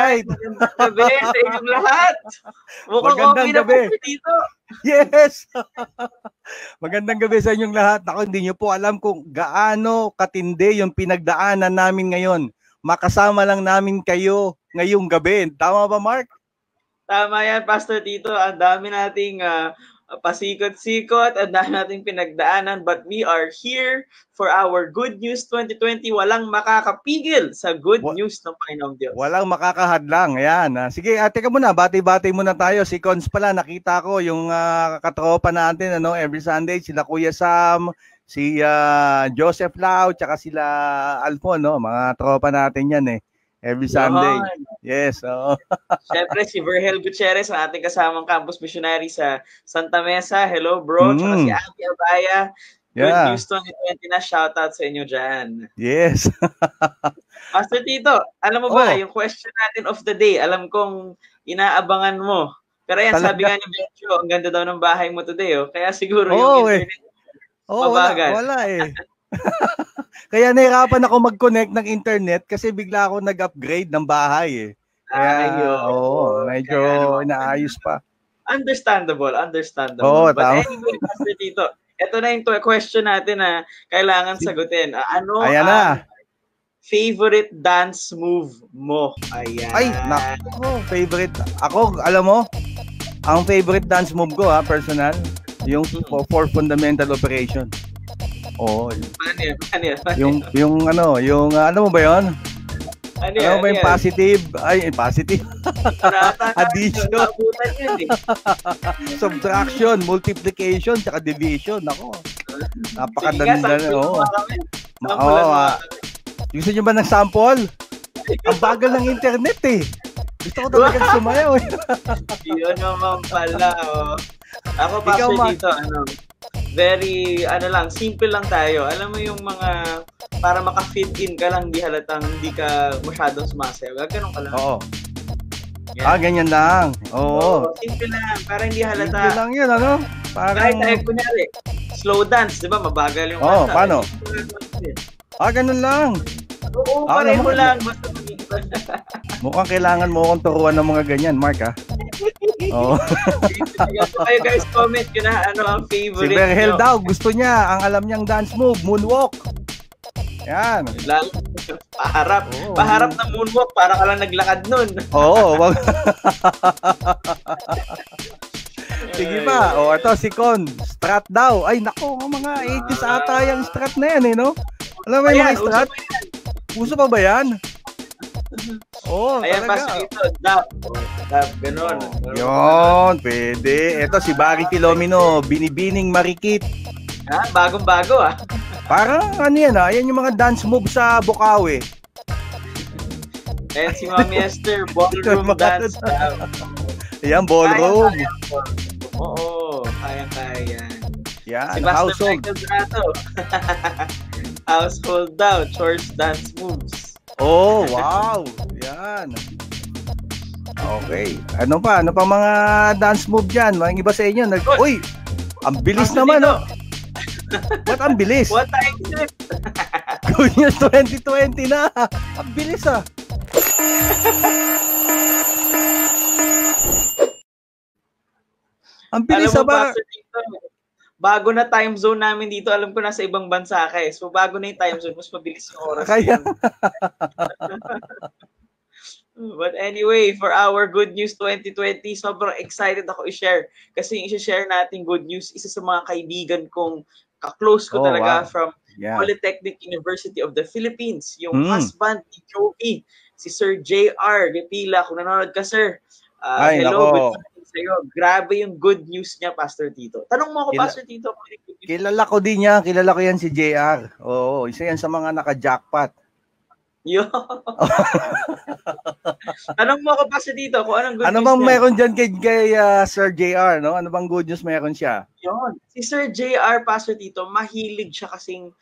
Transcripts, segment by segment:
right. Magandang gabi sa inyong lahat. Mukhang Magandang okay na gabi. po dito. Yes! Magandang gabi sa inyong lahat. Ako, hindi nyo po alam kung gaano katindi yung pinagdaanan namin ngayon. Makasama lang namin kayo ngayong gabi. Tama ba, Mark? Tama yan, Pastor Tito. Ang dami nating pasikot-sikot, ang dami nating pinagdaanan, but we are here for our Good News 2020. Walang makakapigil sa good news ng Panginoong Diyos. Walang makakahadlang. Ayan. Sige, teka muna, bati-bati muna tayo. Si Cons pala, nakita ko yung katropa natin, every Sunday, sila Kuya Sam, si Joseph Lau, tsaka sila Alfon, mga tropa natin yan every Sunday. Yes. Siyempre, si Vergel Gutierrez, ang ating kasamang campus missionary sa Santa Mesa. Hello, bro. Tsaka si Abby Abaya. Good News 2020 na. Shoutout sa inyo dyan. Yes. Pastor Tito, alam mo ba, yung question natin of the day, alam kong inaabangan mo. Pero yan, sabi nga ni Benjo, ang ganda daw ng bahay mo today. Kaya siguro yung internet mabagal. Wala Kaya nahirapan ako mag-connect ng internet kasi bigla ako nag-upgrade ng bahay Kaya, medyo inaayos pa. Understandable. But anyway, Pastor Tito, ito na yung question natin na kailangan sagutin. Ano ang favorite dance move mo? Ayan. Ay, nako, favorite. Ako, alam mo, ang favorite dance move ko, personal, yung for fundamental operation. Yung ano mo ba yun? Ano ba yung positive? Positive. Addition. Subtraction, multiplication, tsaka division. Ako. Napakaganda. Gusto nyo ba ng sample? Ang bagal ng internet Gusto ko talaga sumayaw Yun naman pala Ako Pastor dito, very, simple lang tayo. Alam mo yung mga, para maka-fit in ka lang, di halatang hindi ka masyadong sumasayaw. Ganun ka lang. Oo. Ganyan lang. Oo. Simple lang, para hindi halata. Simple lang yun, Kahit kunyari, slow dance, di ba? Mabagal yung kanta. Paano? Ganun lang. Oo, pareho lang. Mukhang kailangan mo akong turuan ng mga ganyan, Mark, Kayo guys, comment yun ano ang favorite Si Vergel daw, gusto niya, ang alam niyang dance move, moonwalk. Yan. Paharap ng moonwalk, para ka lang naglakad nun. Sige pa. Ito si Con, strat daw. Ay, nako, mga 80s ata yung strat na yan, Alam mo yung mga strat? Uso pa ba yan? Ayan, Pastor ito, dab, ganun. Yun, pwede. Ito si Barry Filomeno, binibining marikit. Bagong-bago Parang yan ayan yung mga dance move sa Bukawi. And si Mami Esther, ballroom dance. Ayan, ballroom. Oo, kayang-kaya yan. Yan, si household. Household daw, church dance moves. Wow. Yan. Okay. Ano pa mga dance move dyan? Mga iba sa inyo. Uy, ang bilis naman, Ba't ang bilis? What time is it? Good News 2020 na. Ang bilis, Ang bilis, bago na time zone namin dito, alam ko nasa ibang bansa ka So bago na yung time zone, mas mabilis yung oras. Kaya. But anyway, for our Good News 2020, sobrang excited ako i-share. Kasi yung i-share natin good news, isa sa mga kaibigan kong ka-close ko talaga from Polytechnic University of the Philippines. Yung husband ni Joey, si Sir J.R. Gepila. Kung nanonood ka, sir. Hello, good morning sa'yo. Grabe yung good news niya, Pastor Tito. Tanong mo ako, Pastor Tito. Kilala ko din niya. Kilala ko yan si JR. Oo, isa yan sa mga naka-jackpot. Yo. Tanong mo ako, Pastor Tito, kung anong good news bang niya. Meron dyan kay Sir JR, no? Ano bang good news meron siya? Yun. Si Sir JR, Pastor Tito, mahilig siya kasing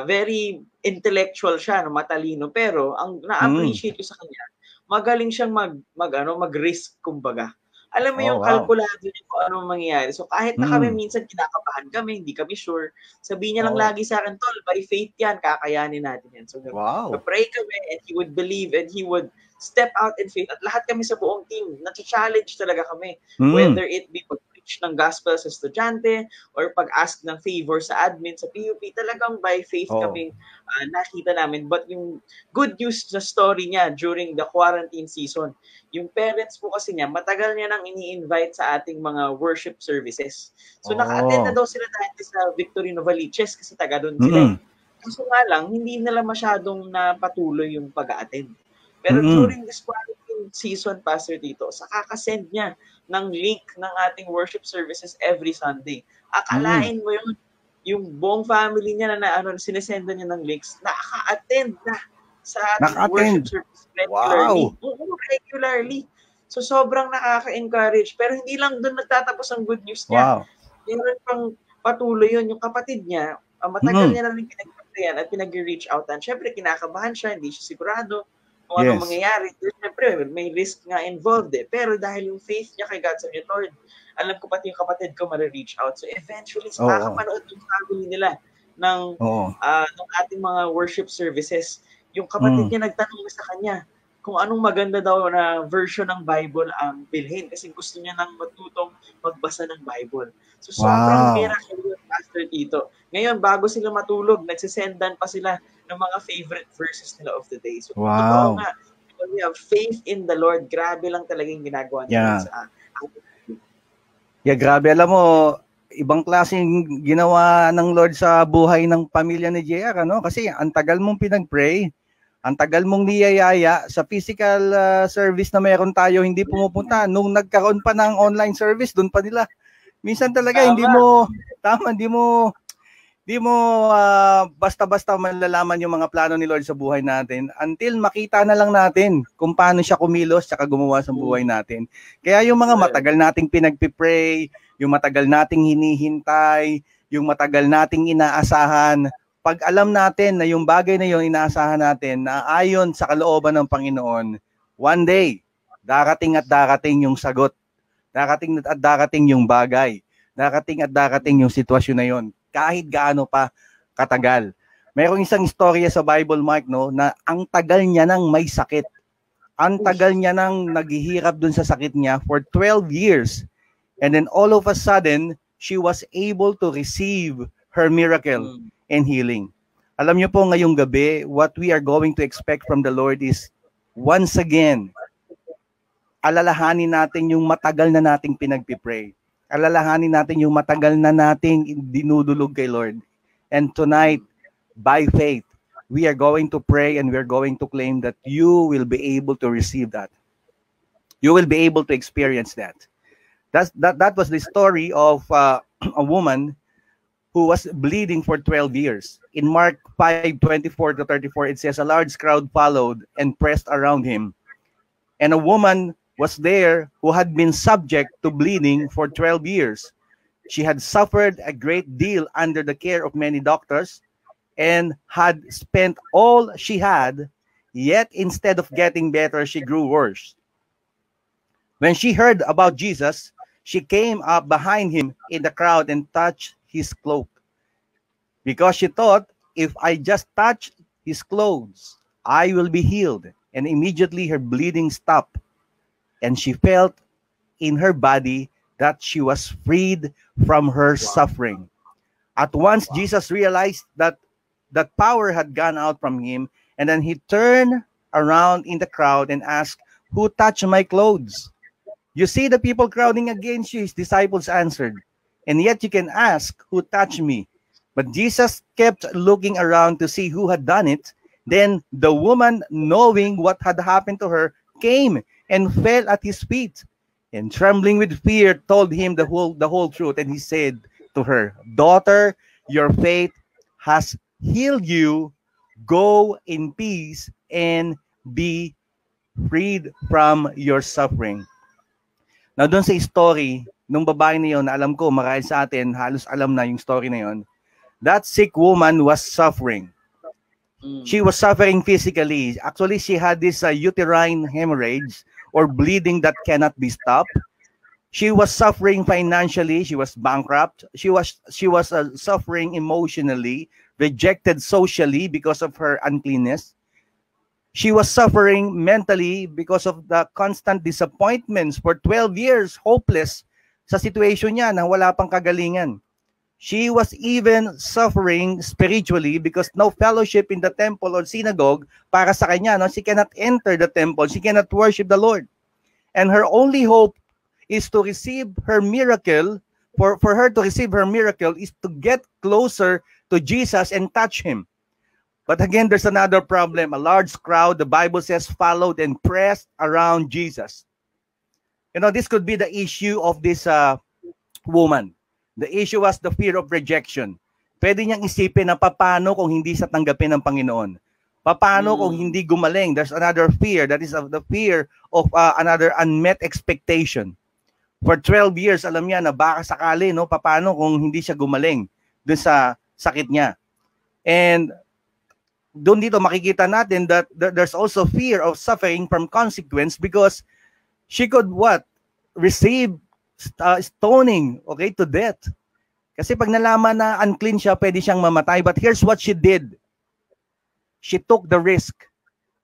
very intellectual siya, matalino. Pero ang na-appreciate ko sa kanya, magaling siyang mag-risk, kumbaga. Alam mo yung kalkulado niya kung anong mangyayari. So kahit na kami minsan kinakabahan kami, hindi kami sure, sabihin niya lang lagi sa akin, Tol, by faith yan, kakayanin natin yan. So pray kami and he would believe and he would step out in faith. At lahat kami sa buong team, na-challenge talaga kami. Whether it be pag-preach ng gospel sa estudyante or pag-ask ng favor sa admin sa PUP, talagang by faith kaming nakita namin. But yung good news na story niya during the quarantine season, yung parents po kasi niya, matagal niya nang ini-invite sa ating mga worship services. So naka-attend na daw sila dati sa Victory Novaliches kasi taga doon sila. Kaso nga lang, hindi nila masyadong napatuloy yung pag-a-attend. Pero during this quarantine season, Pastor Tito, kakasend niya ng link ng ating worship services every Sunday. Akalain mo yun, yung buong family niya na sinesendan niya ng links, nakaka-attend na sa ating worship service regularly. Regularly. So sobrang nakaka-encourage. Pero hindi lang doon nagtatapos ang good news niya. Meron pang patuloy yun. Yung kapatid niya, matagal niya na rin pinag-prayan at pinag-reach outan. Siyempre, kinakabahan siya, hindi siya sigurado kung anong mangyayari. Siyempre, may risk nga involved eh. Pero dahil yung faith niya kay God, sabi niya, Lord, alam ko pati yung kapatid ko ma-reach out. So eventually, nakakapanood yung family nila ng ating mga worship services. Yung kapatid niya nagtanong sa kanya kung anong maganda daw na version ng Bible ang bilhin kasi gusto niya nang matutong magbasa ng Bible. So sobrang miracle yung Pastor Tito. Ngayon, bago sila matulog, nagsisendan pa sila ng mga favorite verses nila of the day. So totoo nga, when we have faith in the Lord, grabe lang talagang ginagawa nila sa grabe. Alam mo, ibang klaseng ginawa ng Lord sa buhay ng pamilya ni JR, ano? Kasi ang tagal mong pinag-pray, ang tagal mong niyayaya sa physical service na meron tayo, hindi pumupunta. Nung nagkaroon pa ng online service, doon pa nila. Minsan talaga, hindi mo basta-basta malalaman yung mga plano ni Lord sa buhay natin until makita na lang natin kung paano siya kumilos at gumawa sa buhay natin. Kaya yung mga matagal nating pinagpipray, yung matagal nating hinihintay, yung matagal nating inaasahan, pag alam natin na yung bagay na yun inaasahan natin na ayon sa kalooban ng Panginoon, one day, darating at darating yung sagot. Darating at darating yung bagay. Darating at darating yung sitwasyon na yun. Kahit gaano pa katagal. Mayroong isang istorya sa Bible, Mike, no, na ang tagal niya nang may sakit. Ang tagal niya nang naghihirap dun sa sakit niya for 12 years. And then all of a sudden, she was able to receive her miracle and healing. Alam niyo po ngayong gabi, what we are going to expect from the Lord is, once again, alalahanin natin yung matagal na nating pinagpipray. Alalahanin natin yung matagal na nating dinudulog kay Lord. And tonight, by faith, we are going to pray and we are going to claim that you will be able to receive that. You will be able to experience that. That was the story of a woman who was bleeding for 12 years. In Mark 5:24-34, it says, a large crowd followed and pressed around him. And a woman was there who had been subject to bleeding for 12 years. She had suffered a great deal under the care of many doctors and had spent all she had, yet instead of getting better, she grew worse. When she heard about Jesus, she came up behind him in the crowd and touched his cloak, because she thought, if I just touch his clothes, I will be healed. And immediately her bleeding stopped, and she felt in her body that she was freed from her suffering. At once, Jesus realized that that power had gone out from him, and then he turned around in the crowd and asked, who touched my clothes? You see the people crowding against you, his disciples answered. And yet you can ask, who touched me? But Jesus kept looking around to see who had done it. Then the woman, knowing what had happened to her, came and fell at his feet, and trembling with fear told him the whole truth. And he said to her, daughter, your faith has healed you. Go in peace and be freed from your suffering. Now, doon sa story, nung babae na yun, na alam ko, marahil sa atin, halos alam na yung story na yun, that sick woman was suffering. She was suffering physically. Actually, she had this uterine hemorrhage or bleeding that cannot be stopped. She was suffering financially. She was bankrupt. She was suffering emotionally, rejected socially because of her uncleanness. She was suffering mentally because of the constant disappointments for 12 years, hopeless sa situation niya na wala pang kagalingan. She was even suffering spiritually because no fellowship in the temple or synagogue para sa kanya. No? She cannot enter the temple. She cannot worship the Lord. And her only hope is to receive her miracle. For her to receive her miracle is to get closer to Jesus and touch him. But again, there's another problem. A large crowd, the Bible says, followed and pressed around Jesus. You know, this could be the issue of this woman. The issue was the fear of rejection. Pwede niyang isipin na paano kung hindi sa tanggapin ng Panginoon. Paano kung hindi gumaling? There's another fear. That is the fear of another unmet expectation. For 12 years, alam niya na baka sakali, no? Paano kung hindi siya gumaling dun sa sakit niya. And doon dito makikita natin that there's also fear of suffering from consequence because she could receive stoning, okay, to death. Kasi pag nalaman na unclean siya, pwede siyang mamatay. But here's what she did. She took the risk.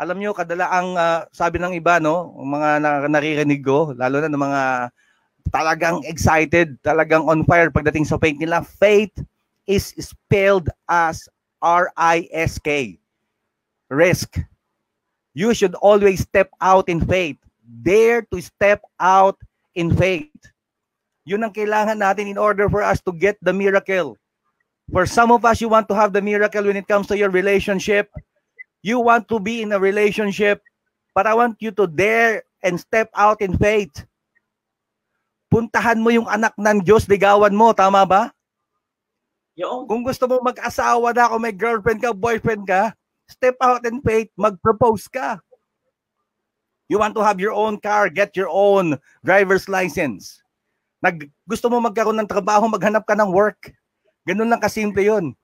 Alam niyo, kadalaang sabi ng iba, no, mga naririnig ko, lalo na ng mga talagang excited, talagang on fire pagdating sa faith nila, faith is spelled as R-I-S-K. Risk. You should always step out in faith. Dare to step out in faith. Yun ang kailangan natin in order for us to get the miracle. For some of us, you want to have the miracle when it comes to your relationship. You want to be in a relationship, but I want you to dare and step out in faith. Puntahan mo yung anak ng Diyos, ligawan mo, tama ba? Kung gusto mo mag-asawa na, kung may girlfriend ka, boyfriend ka, step out in faith, mag-propose ka. You want to have your own car, get your own driver's license. Gusto mo magkaroon ng trabaho, maghanap ka ng work. Ganun lang kasimple yun.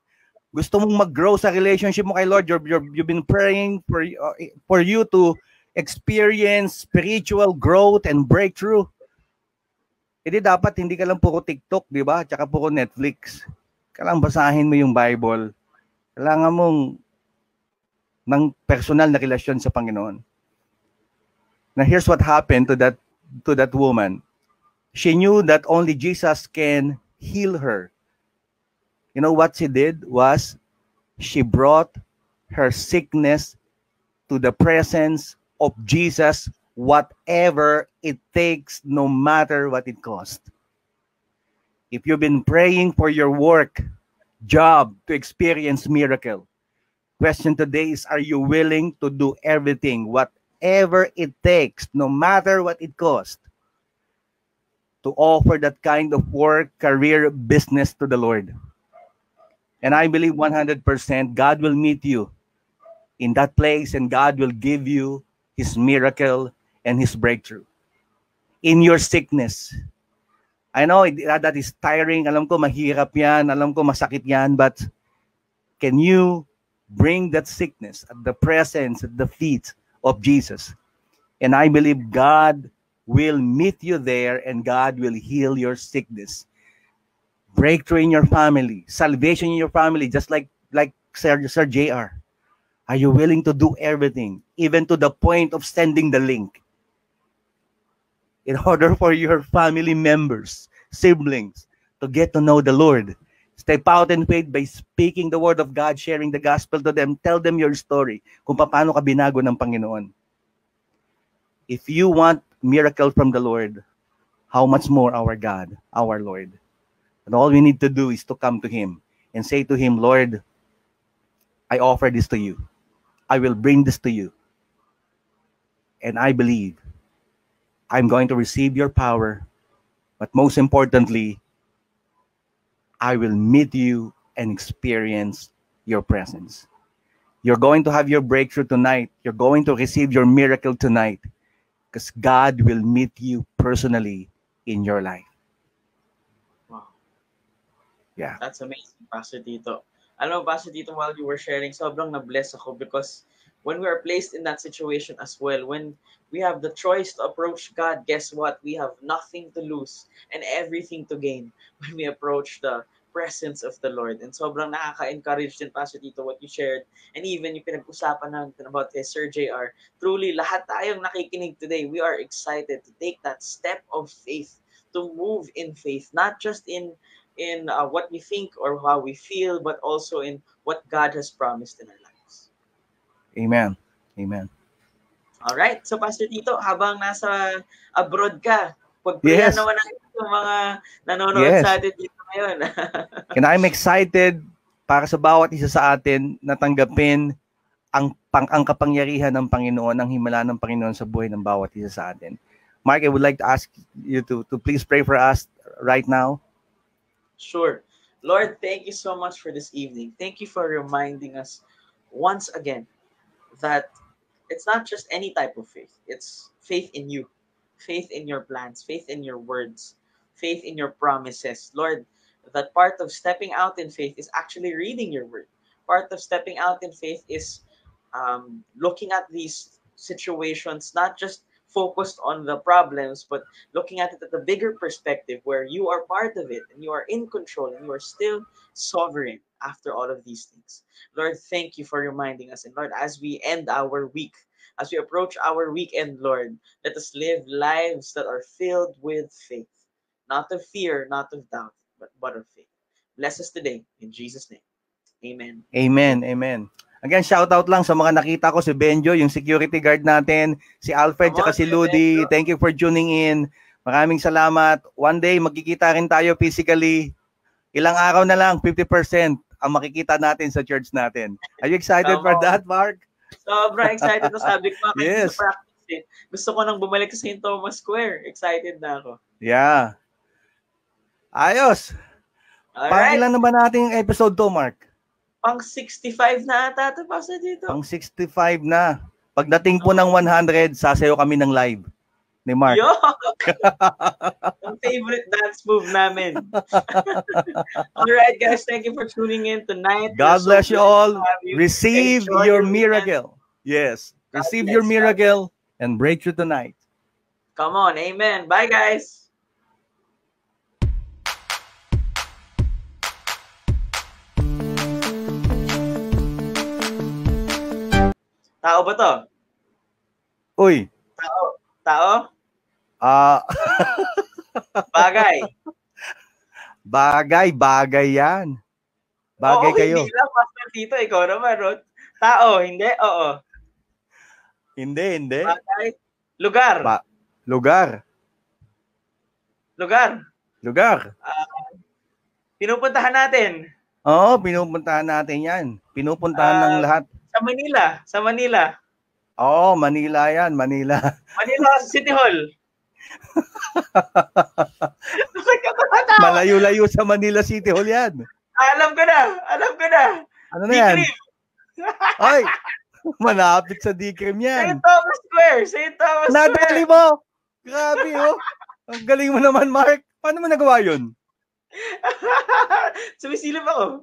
Gusto mong mag-grow sa relationship mo kay Lord, you've been praying for you to experience spiritual growth and breakthrough. Hindi dapat hindi ka lang puro TikTok, di ba? Tsaka puro Netflix. Kailangan basahin mo yung Bible. Kailangan mong ng personal na relasyon sa Panginoon. Now here's what happened to that woman. She knew that only Jesus can heal her. You know what she did was she brought her sickness to the presence of Jesus, whatever it takes, no matter what it costs. If you've been praying for your work, job, to experience miracle, question today is, are you willing to do everything, whatever it takes, no matter what it costs, to offer that kind of work, career, business to the Lord? And I believe 100% God will meet you in that place and God will give you His miracle and His breakthrough. In your sickness. I know that is tiring. Alam ko mahirap yan. Alam ko masakit yan. But can you bring that sickness at the presence, at the feet of Jesus? And I believe God will meet you there and God will heal your sickness. Breakthrough in your family, salvation in your family, just like Sir JR. Are you willing to do everything, even to the point of sending the link, in order for your family members, siblings, to get to know the Lord? Step out in faith by speaking the word of God, sharing the gospel to them, tell them your story, kung paano ka binago ng Panginoon. If you want miracle from the Lord, how much more our God, our Lord? And all we need to do is to come to Him and say to Him, Lord, I offer this to you. I will bring this to you. And I believe I'm going to receive your power. But most importantly, I will meet you and experience your presence. You're going to have your breakthrough tonight. You're going to receive your miracle tonight. Because God will meet you personally in your life. Yeah. That's amazing, Pastor Tito. Alam mo, Pastor Tito, while you were sharing, sobrang na-bless ako because when we are placed in that situation as well, when we have the choice to approach God, guess what? We have nothing to lose and everything to gain when we approach the presence of the Lord. And sobrang nakaka-encourage din, Pastor Tito, what you shared. And even yung pinag-usapan natin about kay Sir JR. Truly, lahat tayong nakikinig today, we are excited to take that step of faith, to move in faith, not just in what we think or how we feel, but also in what God has promised in our lives. Amen. Amen. Alright. So, Pastor Tito, habang nasa abroad ka, pag-prayan naman natin yung mga nanonood sa atin dito ngayon. And I'm excited para sa bawat isa sa atin na tanggapin ang kapangyarihan ng Panginoon, ang himala ng Panginoon sa buhay ng bawat isa sa atin. Mark, I would like to ask you to please pray for us right now. Sure. Lord, thank you so much for this evening. Thank you for reminding us once again that it's not just any type of faith. It's faith in you, faith in your plans, faith in your words, faith in your promises. Lord, that part of stepping out in faith is actually reading your word. Part of stepping out in faith is looking at these situations, not just focused on the problems, but looking at it at a bigger perspective where you are part of it and you are in control and you are still sovereign after all of these things. Lord, thank you for reminding us. And Lord, as we end our week, as we approach our weekend, Lord, let us live lives that are filled with faith, not of fear, not of doubt, but of faith. Bless us today in Jesus' name. Amen. Amen. Amen. Again, shout out lang sa mga nakita ko, si Benjo, yung security guard natin, si Alfred, tsaka si Ludi. Thank you for tuning in. Maraming salamat. One day, magkikita rin tayo physically. Ilang araw na lang, 50% ang makikita natin sa church natin. Are you excited for that, Mark? Sobrang excited na, sabi ko sa practice. Gusto ko nang bumalik sa St. Thomas Square. Excited na ako. Yeah. Ayos. Pang ilan na ba natin yung episode 2, Mark? Pang 65 na ata ito, Pastor dito. Pang 65 na. Pagdating po ng 100, sasayo kami ng live ni Mark. Yo! Ang favorite dance move namin. Alright, guys. Thank you for tuning in tonight. God bless you all. Receive your miracle. Yes. Receive your miracle and breakthrough tonight. Come on. Amen. Bye, guys. Tao ba to? Uy. Tao? Bagay. Bagay yan. Bagay kayo. Hindi lang, Pastor Tito. Ikaw naman, Rod. Tao, hindi? Oo. Hindi. Bagay. Lugar. Lugar. Pinupuntahan natin. Oo, pinupuntahan natin yan. Pinupuntahan ng lahat. Sa Manila. Oo, Manila yan, Manila. Manila City Hall. Malayo-layo sa Manila City Hall yan. Alam ko na. Ano na yan? Ay, malapit sa D-Cream yan. St. Thomas Square. Nadali mo. Grabe, oh. Ang galing mo naman, Mark. Paano mo nagawa yun? Sumisilip ako.